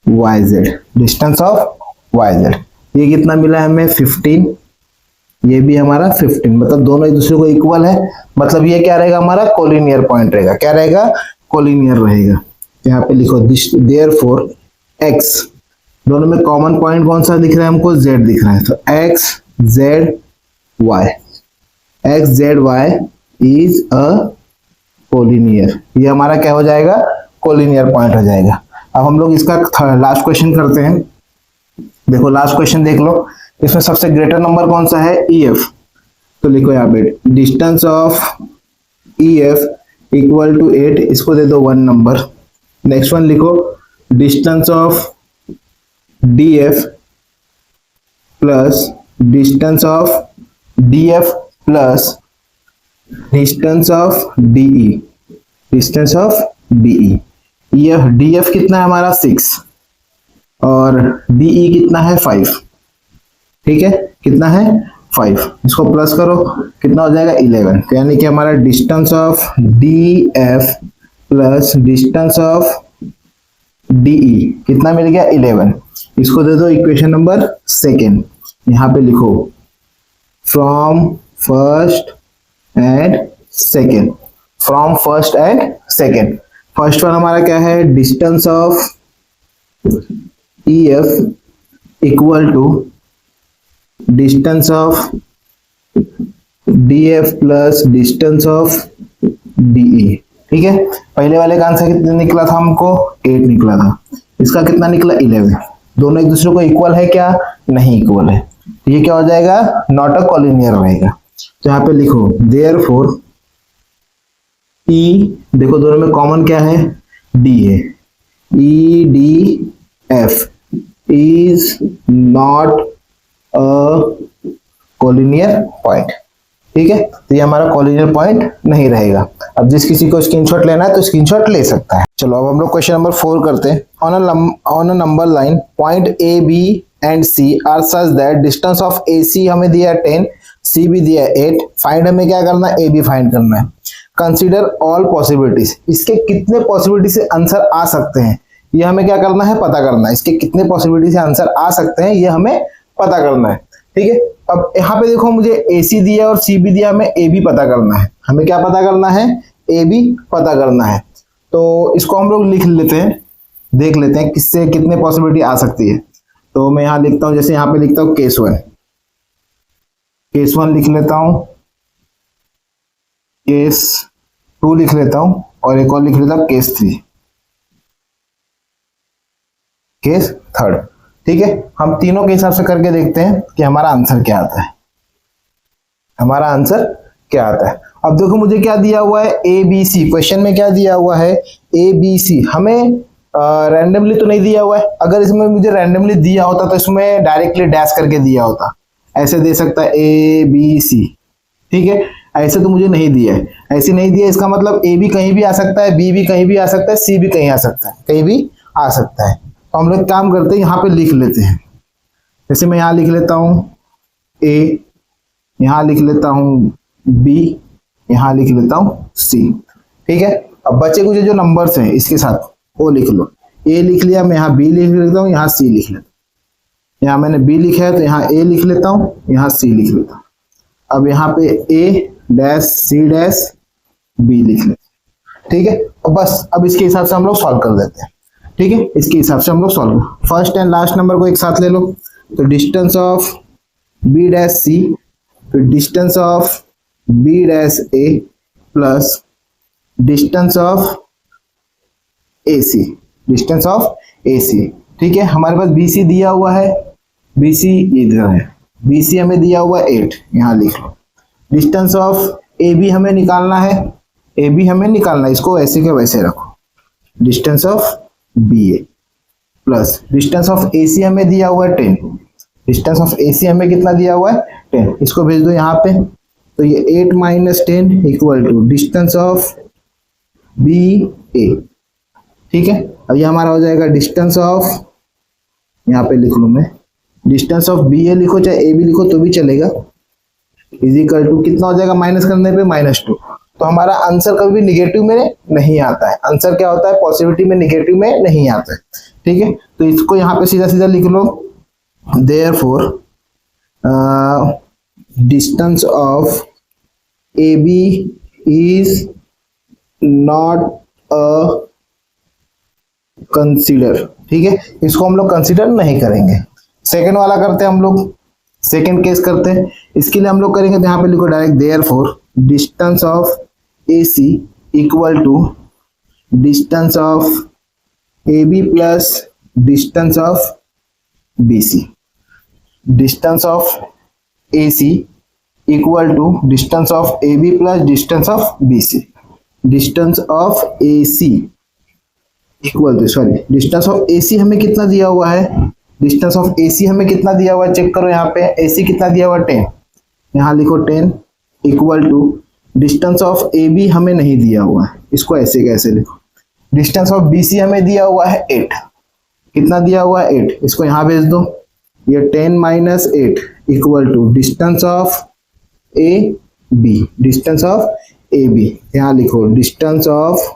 Y Z, distance of Y Z. ये कितना मिला है हमें 15, ये भी हमारा 15, मतलब दोनों एक दूसरे को इक्वल है, मतलब ये क्या रहेगा हमारा कोलिनियर पॉइंट रहेगा, क्या रहेगा कोलिनियर रहेगा। यहाँ पे लिखो देयरफॉर एक्स, दोनों में कॉमन पॉइंट कौन सा दिख रहा है हमको, जेड दिख रहा है, तो X Z Y, X Z Y is a collinear, ये हमारा क्या हो जाएगा कोलिनियर पॉइंट हो जाएगा। अब हम लोग इसका लास्ट क्वेश्चन करते हैं। देखो लास्ट क्वेश्चन देख लो, इसमें सबसे ग्रेटर नंबर कौन सा है, ई एफ, तो लिखो यहाँ पे distance of E F equal to 8, इसको दे दो 1 नंबर। नेक्स्ट वन लिखो, distance of DF plus distance of DF plus distance of DE, distance of DE। यह DF कितना है हमारा 6 और DE कितना है 5, ठीक है, कितना है 5, इसको प्लस करो कितना हो जाएगा 11। तो यानी कि हमारा distance of DF plus distance of DE कितना मिल गया 11। इसको दे दो इक्वेशन नंबर 2। यहाँ पे लिखो from first and second, from first and second. First one हमारा क्या है, distance of EF equal to distance of DF plus distance of DE, ठीक है। पहले वाले का आंसर कितना निकला था हमको, 8 निकला था, इसका कितना निकला 11। दोनों एक दूसरे को इक्वल है क्या, नहीं इक्वल है, तो ये क्या हो जाएगा, नॉट अ कॉलिनियर रहेगा। तो यहाँ पे लिखो देयरफॉर E, देखो दोनों में कॉमन क्या है, D है, EDF is not a collinear point, ठीक है। तो ये हमारा कॉलिनियर पॉइंट नहीं रहेगा। अब जिस किसी को स्क्रीनशॉट लेना है तो स्क्रीनशॉट ले सकता है। चलो अब हम लोग क्वेश्चन नंबर 4 करते हैं। On a number line point A, B and C are such that distance of AC हमें दिया है 10, C भी दिया है 8। फाइंड हमें क्या करना है, A B फाइंड करना है। कंसीडर ऑल पॉसिबिलिटीज, इसके कितने पॉसिबिलिटी से आंसर आ सकते हैं ये हमें क्या करना है, पता करना है। इसके कितने पॉसिबिलिटी से आंसर आ सकते हैं ये हमें पता करना है, ठीक है। अब यहाँ पे देखो मुझे AC दिया और C भी दिया, हमें A भी पता करना है। हमें क्या पता करना है, A भी पता करना है। तो इसको हम लोग लिख लेते हैं, देख लेते हैं किससे कितने पॉसिबिलिटी आ सकती है। तो मैं यहाँ लिखता हूँ, जैसे यहाँ पे लिखता हूँ केस 1 लिख लेता हूँ, केस 2 लिख लेता हूँ और एक और लिख लेता हूँ केस 3, केस 3, ठीक है। हम तीनों के हिसाब से करके देखते हैं कि हमारा आंसर क्या आता है, हमारा आंसर क्या आता है। अब देखो मुझे क्या दिया हुआ है, ABC, क्वेश्चन में क्या दिया हुआ है ABC। हमें रैंडमली तो नहीं दिया हुआ है, अगर इसमें मुझे रैंडमली दिया होता तो इसमें डायरेक्टली डैश करके दिया होता, ऐसे दे सकता है ABC, ठीक है। ऐसे तो मुझे नहीं दिया है, ऐसे नहीं दिया, इसका मतलब A भी कहीं भी आ सकता है, B भी कहीं भी आ सकता है, C भी कहीं आ सकता है, कहीं भी आ सकता है। तो हम लोग काम करते हैं, यहाँ पे लिख लेते हैं। जैसे मैं यहाँ लिख लेता हूँ A, यहाँ लिख लेता हूँ B, यहाँ लिख लेता हूँ C, ठीक है। अब बचे कुछ जो नंबर्स हैं इसके साथ वो लिख लो। A लिख लिया, मैं यहाँ B लिख लेता हूँ, यहाँ C लिख लेता हूँ। यहाँ मैंने B लिखा है तो यहाँ A लिख लेता हूँ, यहाँ C लिख लेता हूँ। अब यहाँ पे A dash C dash B लिख लेते हैं, ठीक है। और बस अब इसके हिसाब से हम लोग सॉल्व कर देते हैं, ठीक है। इसके हिसाब से हम लोग solve, first and last number को एक साथ ले लो। तो distance of B dash C, फिर distance of B dash A plus distance of AC, distance of AC, ठीक है। हमारे पास BC दिया हुआ है, BC इधर है, BC हमें दिया हुआ है 8, यहाँ लिख लो। डिस्टेंस ऑफ AB हमें निकालना है, AB हमें निकालना है, इसको ऐसे के वैसे रखो। Distance of BA plus distance of AC हमें दिया हुआ है 10, डिस्टेंस ऑफ AC हमें कितना दिया हुआ है 10, इसको भेज दो यहाँ पे। तो ये 8 minus 10 equal to distance of BA, ठीक है। अब ये हमारा हो जाएगा डिस्टेंस ऑफ, यहाँ पे लिख लूँ मैं, डिस्टेंस ऑफ BA लिखो चाहे AB लिखो तो भी चलेगा, इज इक्वल टू कितना हो जाएगा, माइनस करने पे -2। तो हमारा आंसर कभी भी निगेटिव में नहीं आता है। आंसर क्या होता है, पॉसिबिलिटी में निगेटिव में नहीं आता है, ठीक है। तो इसको यहाँ पे सीधा सीधा लिख लो, therefore distance of AB is not a consider, ठीक है। इसको हम लोग कंसीडर नहीं करेंगे। सेकेंड वाला करते हैं हम लोग, सेकेंड केस करते हैं। इसके लिए हम लोग करेंगे तो यहाँ पे लिखो direct therefore distance of AC equal to distance of AB plus distance of BC, distance of AC equal to distance of AB plus distance of BC, distance of A C equal to, sorry, distance of A C हमें कितना दिया हुआ है, डिस्टेंस ऑफ ए सी हमें कितना दिया हुआ है, चेक करो यहाँ पे ए सी कितना दिया हुआ है 10, यहाँ लिखो 10 equal to distance of A B हमें नहीं दिया हुआ है, इसको ऐसे कैसे लिखो, डिस्टेंस ऑफ बी सी हमें दिया हुआ है 8, कितना दिया हुआ है 8, इसको यहाँ भेज दो, ये 10 minus 8 equal to distance of A B, distance of A B, यहाँ लिखो distance of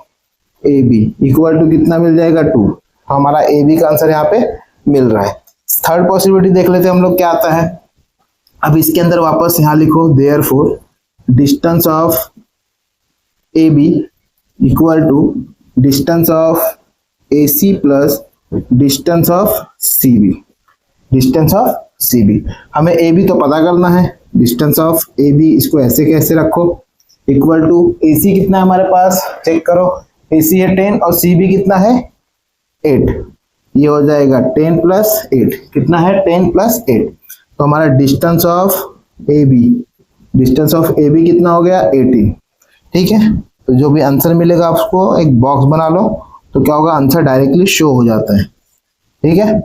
A B equal to कितना मिल जाएगा 2, तो हमारा ए बी का आंसर यहाँ पे मिल रहा है। थर्ड पॉसिबिलिटी देख लेते हैं हम लोग क्या आता है। अब इसके अंदर वापस यहाँ लिखो therefore distance of A B equal to distance of A C plus distance of C B, distance of C B, हमें ए बी तो पता करना है, डिस्टेंस ऑफ ए बी इसको ऐसे कैसे रखो इक्वल टू ए सी कितना है हमारे पास, चेक करो ए सी है 10 और सी बी कितना है 8, ये हो जाएगा 10 प्लस 8, कितना है 10 प्लस 8, तो हमारा distance of A B, distance of A B कितना हो गया 18, ठीक है। तो जो भी आंसर मिलेगा आपको एक बॉक्स बना लो, तो क्या होगा आंसर डायरेक्टली शो हो जाता है, ठीक है,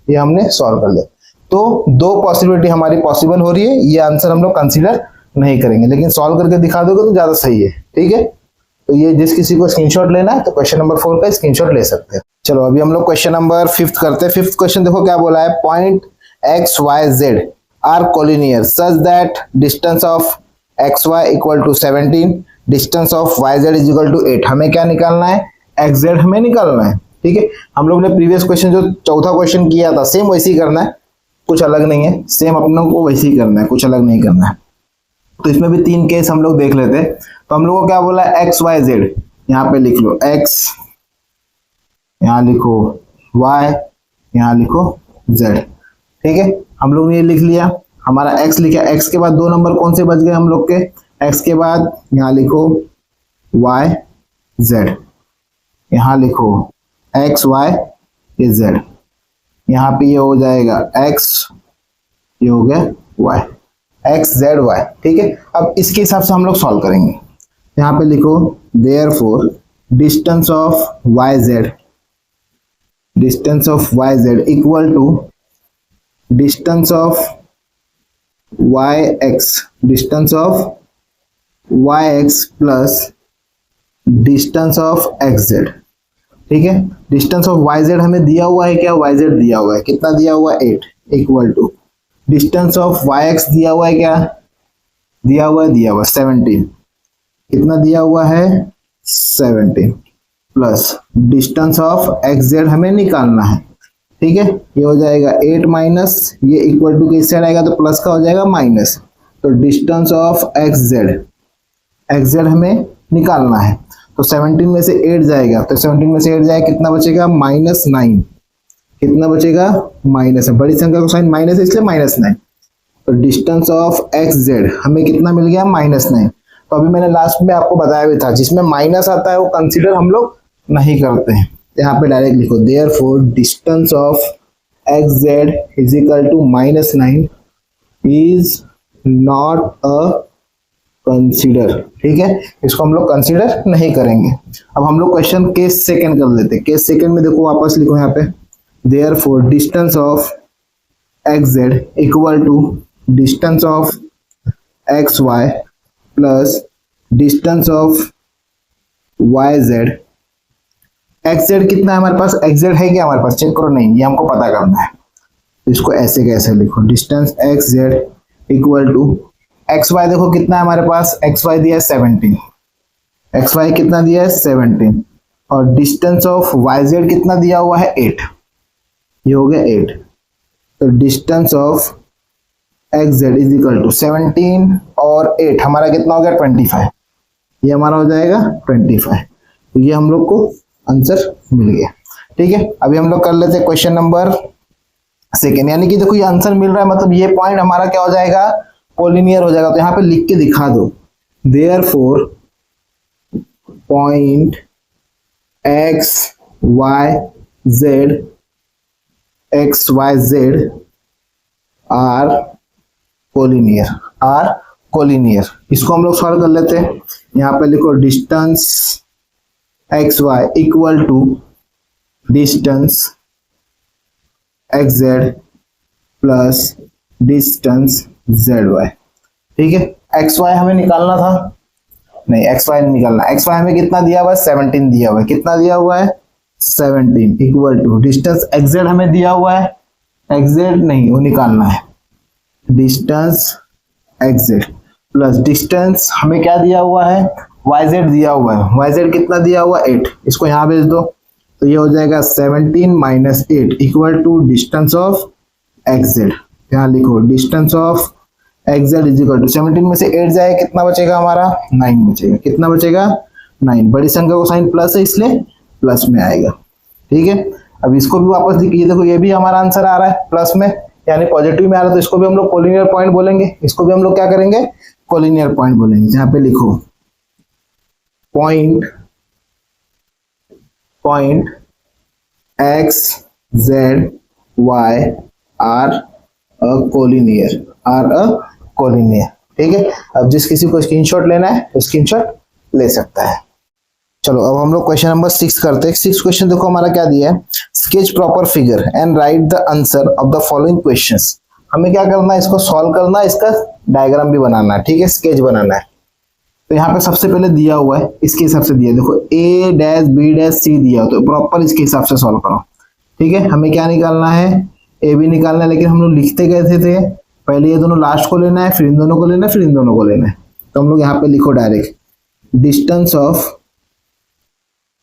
ये हमने सॉल्व कर लिया। तो दो पॉसिबिलिटी हमारी पॉसिबल हो रही है, ये आंसर हम लोग कंसीडर नहीं करेंगे, लेकिन सॉल्व करके दिखा दोगे तो ज्यादा सही है, ठीक है। तो ये जिस किसी को स्क्रीनशॉट लेना है तो क्वेश्चन नंबर 4 का स्क्रीनशॉट ले सकते हैं। चलो अभी हम लोग क्वेश्चन नंबर 5 करते हैं। 5th क्वेश्चन देखो क्या बोला है, point X Y Z are collinear such that distance of X Y equal to 17, distance of Y Z is equal to 8। हमें क्या निकालना है, एक्स जेड हमें निकालना है, ठीक है। हम लोग ने प्रीवियस क्वेश्चन जो चौथा क्वेश्चन किया था सेम वैसे ही करना है, कुछ अलग नहीं है, सेम अपनों को वैसे ही करना है, कुछ अलग नहीं करना है। तो इसमें भी 3 केस हम लोग देख लेते हैं। तो हम लोग को क्या बोला है, एक्स वाई जेड, यहाँ पे लिख लो एक्स, यहाँ लिखो वाई, यहाँ लिखो जेड, ठीक है। हम लोग ने ये लिख लिया, हमारा एक्स लिखा, एक्स के बाद 2 नंबर कौन से बच गए हम लोग के, एक्स के बाद यहाँ लिखो वाई जेड, यहाँ लिखो एक्स वाई ये जेड, यहाँ पे ये हो जाएगा एक्स, ये हो गया वाई, एक्स जेड वाई, ठीक है। अब इसके हिसाब से हम लोग सॉल्व करेंगे। यहाँ पे लिखो therefore distance of Y Z, distance of Y Z equal to distance of Y X, distance of Y X plus distance of X Z, ठीक है। डिस्टेंस ऑफ वाई जेड हमें दिया हुआ है क्या, वाई जेड दिया हुआ है, कितना दिया हुआ है 8, equal to distance of Y X दिया हुआ है क्या, दिया हुआ है 17, कितना दिया हुआ है 17 plus distance of X Z हमें निकालना है, ठीक है। ये हो जाएगा 8 माइनस ये इक्वल टू किस साइड आएगा, तो प्लस का हो जाएगा माइनस, तो डिस्टेंस ऑफ एक्स जेड हमें निकालना है। तो 17 में से 8 जाएगा, तो 17 में से 8 जाएगा, कितना बचेगा -9, कितना बचेगा माइनस, बड़ी संख्या को साइन माइनस है इसलिए -9, तो डिस्टेंस ऑफ एक्स जेड हमें कितना मिल गया -9। तो अभी मैंने लास्ट में आपको बताया भी था, जिसमें माइनस आता है वो कंसीडर हम लोग नहीं करते हैं। यहाँ पे डायरेक्ट लिखो therefore distance of X Z is equal to -9 is not a consider, ठीक है, इसको हम लोग कंसीडर नहीं करेंगे। अब हम लोग क्वेश्चन केस सेकंड कर लेते हैं। केस सेकंड में देखो वापस लिखो यहाँ पे therefore distance of X Z equal to distance of X Y plus distance of Y Z. X Z कितना है हमारे पास, एक्स जेड है क्या हमारे पास, चेक करो, नहीं, ये हमको पता करना है। इसको ऐसे कैसे लिखो, distance X Z equal to X Y, देखो कितना है हमारे पास, एक्स वाई दिया है 17, एक्स वाई कितना दिया है 17, और डिस्टेंस ऑफ वाई जेड कितना दिया हुआ है 8, ये हो गया 8, तो distance of X Z is equal to 17 और 8 हमारा कितना हो गया 25, ये हमारा हो जाएगा 25, तो ये हम लोग को आंसर मिल गया, ठीक है। अभी हम लोग कर लेते हैं क्वेश्चन नंबर सेकेंड, यानी कि देखो ये आंसर मिल रहा है, मतलब ये पॉइंट हमारा क्या हो जाएगा, कोलिनियर हो जाएगा। तो यहाँ पे लिख के दिखा दो therefore point X Y Z are collinear, इसको हम लोग सॉल्व कर लेते हैं। यहाँ पे लिखो distance X Y equal to distance X Z plus distance Z Y. ठीक है, एक्स वाई हमें निकालना था, नहीं एक्स वाई नहीं निकालना, एक्स वाई हमें कितना दिया हुआ है 17 दिया हुआ है, कितना दिया हुआ है 17 equal to distance X Z हमें दिया हुआ है, एक्स जेड नहीं वो निकालना है, distance X Z plus distance हमें क्या दिया हुआ है वाई जेड दिया हुआ है, वाई जेड कितना दिया हुआ 8, इसको यहाँ भेज दो तो ये हो जाएगा 17 minus 8 equal to distance of X Z. यहाँ लिखो distance of X Z is equal to 17 में से 8 जाए कितना बचेगा हमारा 9 बचेगा, कितना बचेगा 9, बड़ी संख्या को साइन प्लस है इसलिए प्लस में आएगा। ठीक है, अब इसको भी वापस लिखिए, देखो ये भी हमारा आंसर आ रहा है प्लस में यानी पॉजिटिव में आ रहा है, तो इसको भी हम लोग कोलिनियर पॉइंट बोलेंगे, इसको भी हम लोग क्या करेंगे कोलिनियर पॉइंट बोलेंगे। यहाँ पे लिखो point point X Z Y are a collinear, are a collinear. ठीक है, अब जिस किसी को स्क्रीनशॉट लेना है तो स्क्रीनशॉट ले सकता है। चलो अब हम लोग क्वेश्चन नंबर 6 करते हैं। 6 क्वेश्चन देखो हमारा क्या दिया है, sketch proper figure and right the answer of the following questions. हमें क्या करना है, इसको सॉल्व करना है, इसका डायग्राम भी बनाना है। ठीक है, स्केच बनाना है। तो यहाँ पे सबसे पहले दिया हुआ है इसके हिसाब से दिया है, देखो ए डैश बी डैश सी दिया हो तो प्रॉपर इसके हिसाब से सॉल्व करो। ठीक है, हमें क्या निकालना है ए बी निकालना है, लेकिन हम लोग लिखते कैसे थे, पहले ये दोनों लास्ट को लेना है, फिर इन दोनों को लेना है, फिर इन दोनों को लेना है। तो हम लोग यहाँ पे लिखो डायरेक्ट डिस्टेंस ऑफ,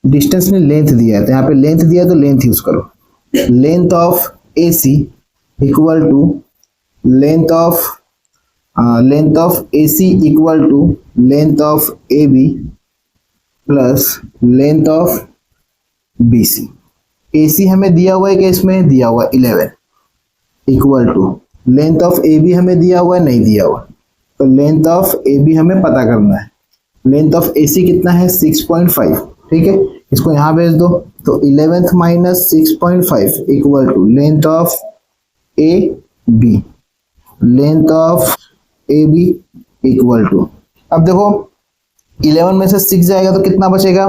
डिस्टेंस ने लेंथ दिया है तो यहाँ पे लेंथ दिया है तो लेंथ यूज करो, length of A C equal to length of A C equal to length of A B plus length of B C. A C हमें दिया हुआ है कि इसमें दिया हुआ 11 equal to length of A B हमें दिया हुआ है नहीं दिया हुआ, तो लेंथ ऑफ ए बी हमें पता करना है, लेंथ ऑफ ए सी कितना है 6.5। ठीक है, इसको यहाँ भेज दो तो 11 minus 6.5 equal to length of A B, length of A B equal to, अब देखो 11 में से 6 जाएगा तो कितना बचेगा,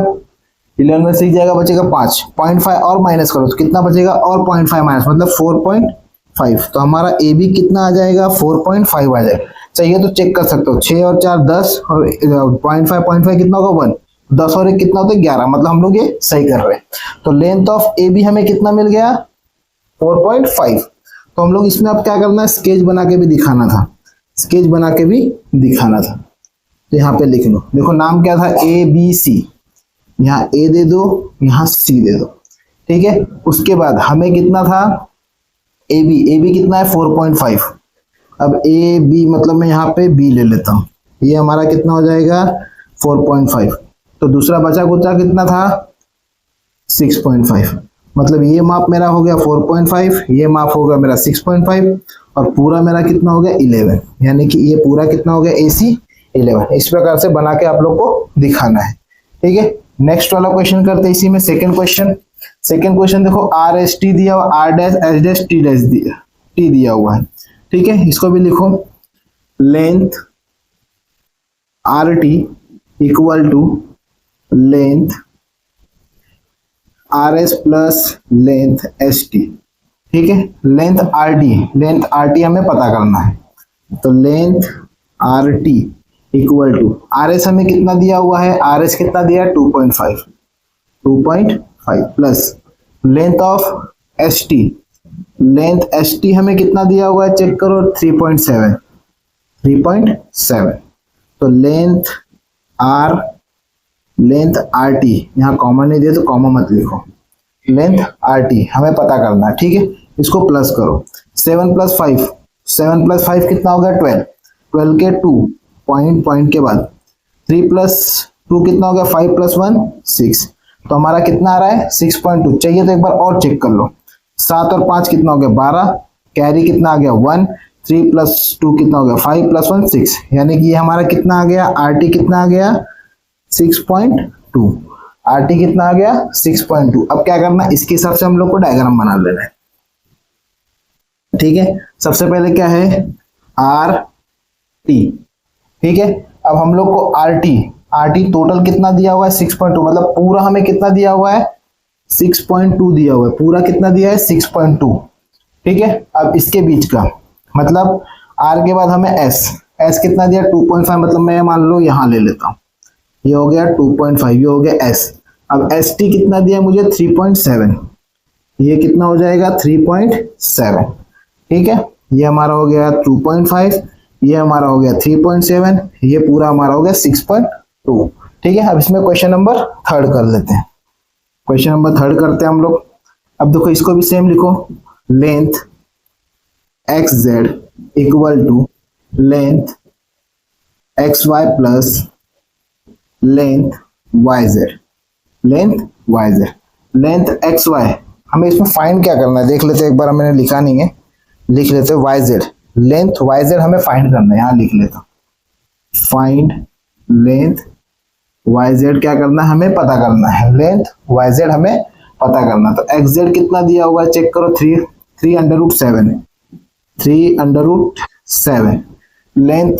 11 में से 6 जाएगा बचेगा 5, 0.5 और माइनस करो तो कितना बचेगा और 0.5 माइनस मतलब 4.5, तो हमारा ए बी कितना आ जाएगा 4.5 आ जाएगा। चाहिए तो चेक कर सकते हो, 6 और 4 10 और 0.5 कितना होगा 1, 10 और 1 कितना होता है 11, मतलब हम लोग ये सही कर रहे हैं। तो लेंथ ऑफ ए बी हमें कितना मिल गया 4.5। तो हम लोग इसमें अब क्या करना है, स्केच बना के भी दिखाना था, स्केच बना के भी दिखाना था। तो यहाँ पे लिख लो, देखो नाम क्या था ए बी सी, यहाँ ए दे दो यहाँ सी दे दो। ठीक है, उसके बाद हमें कितना था ए बी कितना है 4.5, अब ए बी मतलब मैं यहाँ पे बी ले लेता हूँ, ये हमारा कितना हो जाएगा 4.5, तो दूसरा बचा कुचा कितना था 6.5, मतलब ये माप मेरा हो गया 4.5, ये माप होगा मेरा 6.5 और पूरा मेरा कितना हो गया 11, यानी कि ये पूरा कितना हो गया AC 11। इस प्रकार से बना के आप लोग को दिखाना है। ठीक है, नेक्स्ट वाला क्वेश्चन करते हैं इसी में सेकंड क्वेश्चन देखो आर एस टी दिया हुआ, R dash S dash T dash T दिया हुआ है। ठीक है, इसको भी लिखो length R T equal to length R S plus length S T. ठीक है, लेंथ आर टी हमें पता करना है, तो length R T equal to R S हमें कितना दिया हुआ है, आर एस कितना दिया है 2.5 plus length of S T, length S T हमें कितना दिया हुआ है चेक करो 3.7, तो लेंथ आर टी यहाँ कॉमन नहीं दिया तो कॉमन मत लिखो, लेंथ आर टी हमें पता करना है। ठीक है, इसको प्लस करो 7 प्लस 5 कितना होगा 12 के 2 पॉइंट के बाद 3 प्लस 2 कितना हो गया 5 प्लस 1 6, तो हमारा कितना आ रहा है 6.2। चाहिए तो एक बार और चेक कर लो, 7 और 5 कितना हो गया 12, कैरी कितना आ गया 1, 3 प्लस 2 कितना हो गया 5 प्लस 1 6, यानी कि ये हमारा कितना आ गया आर टी कितना आ गया 6.2, आर टी कितना आ गया 6.2। अब क्या करना है, इसके हिसाब से हम लोग को डायग्राम बना लेना है। ठीक है, सबसे पहले क्या है आर टी। ठीक है, अब हम लोग को आर टी RT टोटल कितना दिया हुआ है 6.2, मतलब पूरा हमें कितना दिया हुआ है 6.2 दिया हुआ है, पूरा कितना दिया है 6.2। ठीक है, अब इसके बीच का मतलब R के बाद हमें S कितना दिया 2.5, मतलब मैं मान लो यहाँ ले लेता हूँ, ये हो गया 2.5, ये हो गया S। अब ST कितना दिया मुझे 3.7, ये कितना हो जाएगा 3.7। ठीक है, ये हमारा हो गया 2.5, ये हमारा हो गया 3.7, ये पूरा हमारा हो गया 6.2। ठीक है, अब इसमें क्वेश्चन नंबर थर्ड कर लेते हैं। क्वेश्चन नंबर थर्ड करते हैं हम लोग। अब देखो इसको भी सेम लिखो, length XZ equal to length XY plus length YZ। Length YZ, length XY हमें इसमें फाइंड क्या करना है देख लेते हैं एक बार, मैंने लिखा नहीं है, लिख लेते हैं YZ, लेंथ YZ हमें फाइंड करना है, यहाँ लिख लेता हूँ, फाइंड लेंथ YZ क्या करना है हमें पता करना है, लेंथ YZ हमें पता करना है। तो XZ कितना दिया हुआ है चेक करो, 3/7 है, 3/7। लेंथ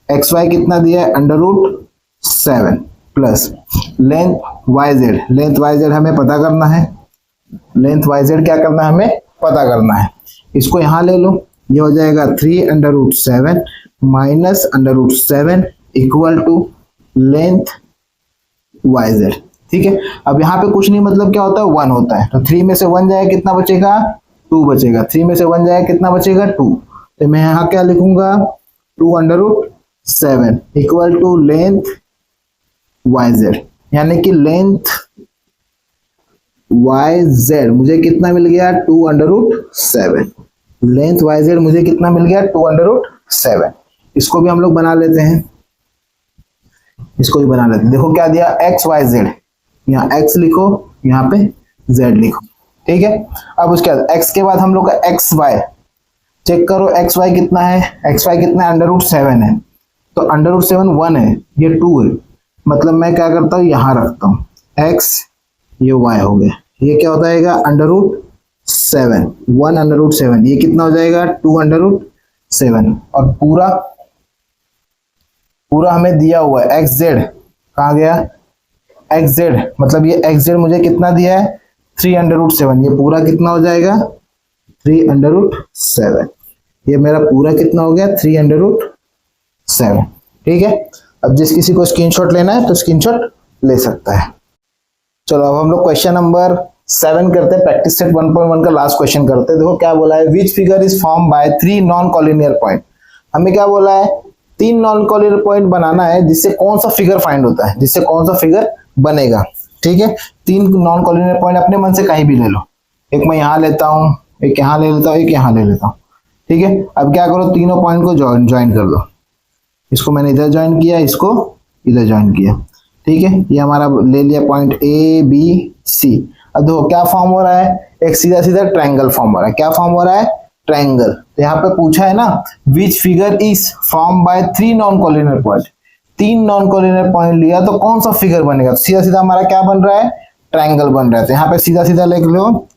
XY कितना दिया है √7 प्लस लेंथ YZ हमें पता करना है, लेंथ YZ क्या करना है हमें पता करना है। इसको यहां ले लो, ये हो जाएगा 3/7 minus √7 equal to length YZ। ठीक है, अब यहाँ पे कुछ नहीं, मतलब क्या होता है 1 होता है, तो 3 में से 1 जाएगा कितना बचेगा 2 बचेगा, 3 में से 1 जाएगा कितना बचेगा 2, तो मैं यहाँ क्या लिखूंगा 2/7 इक्वल टू लेंथ YZ, यानी कि लेंथ YZ मुझे कितना मिल गया 2/7, लेंथ YZ मुझे कितना मिल गया 2/7। इसको भी हम लोग बना लेते हैं, इसको भी बना लेते हैं। देखो क्या दिया XYZ, यहाँ X लिखो, यहाँ पे Z लिखो। ठीक है, अब उसके बाद X के बाद हम लोग का XY चेक करो, XY कितना है, XY कितना है √7 है, तो √7 1 है, ये 2 है, मतलब मैं क्या करता हूँ यहाँ रखता हूँ X, ये Y हो गया, ये क्या होता है √7, 1/7, ये कितना हो जाएगा 2/7। और पूरा हमें दिया हुआ है XZ, कहाँ गया XZ, मतलब ये XZ मुझे कितना दिया है 3/7, ये पूरा कितना हो जाएगा 3/7, ये मेरा पूरा कितना हो गया 3/7। ठीक है, अब जिस किसी को स्क्रीनशॉट लेना है तो स्क्रीनशॉट ले सकता है। चलो अब हम लोग क्वेश्चन नंबर 7 करते हैं, प्रैक्टिस सेट 1.1 का लास्ट क्वेश्चन करते हैं। देखो क्या बोला है, which figure is form by 3 non collinear point. हमें क्या बोला है 3 नॉन कॉलिनियर पॉइंट बनाना है, जिससे कौन सा फिगर फाइंड होता है, जिससे कौन सा फिगर बनेगा। ठीक है, 3 नॉन कॉलिनियर पॉइंट अपने मन से कहीं भी ले लो, एक मैं यहाँ लेता हूँ, एक यहाँ ले लेता हूँ, एक यहाँ ले लेता हूँ। ठीक है, अब क्या करो तीनों पॉइंट को ज्वाइन कर दो, इसको मैंने इधर ज्वाइन किया, इसको इधर ज्वाइन किया। ठीक है, ये हमारा ले लिया पॉइंट ABC। अब देखो क्या फॉर्म हो रहा है, एक सीधा सीधा ट्रायंगल फॉर्म हो रहा है। क्या फॉर्म हो रहा है ट्रायंगल। तो यहाँ पे पूछा है ना which figure is form by 3 non collinear point, 3 non collinear point लिया तो कौन सा फिगर बनेगा, सीधा सीधा हमारा क्या बन रहा है ट्रायंगल बन रहा है। तो यहाँ पे सीधा सीधा लिख लो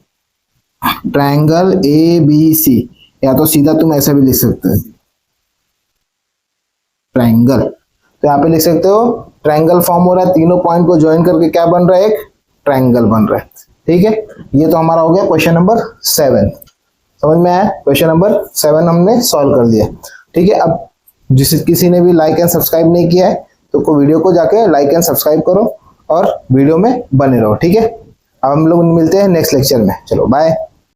ट्रायंगल ABC, या तो सीधा तुम ऐसे भी लिख सकते हो ट्रायंगल। तो यहाँ पे लिख सकते हो ट्रायंगल फॉर्म हो रहा है, तीनों पॉइंट को ज्वाइन करके क्या बन रहा है एक ट्रायंगल बन रहा है। ठीक है, ये तो हमारा हो गया क्वेश्चन नंबर 7। समझ में आया, क्वेश्चन नंबर 7 हमने सॉल्व कर दिया। ठीक है, अब जिस किसी ने भी लाइक एंड सब्सक्राइब नहीं किया है तो वीडियो को जाके लाइक एंड सब्सक्राइब करो और वीडियो में बने रहो। ठीक है, अब हम लोग मिलते हैं नेक्स्ट लेक्चर में, चलो बाय।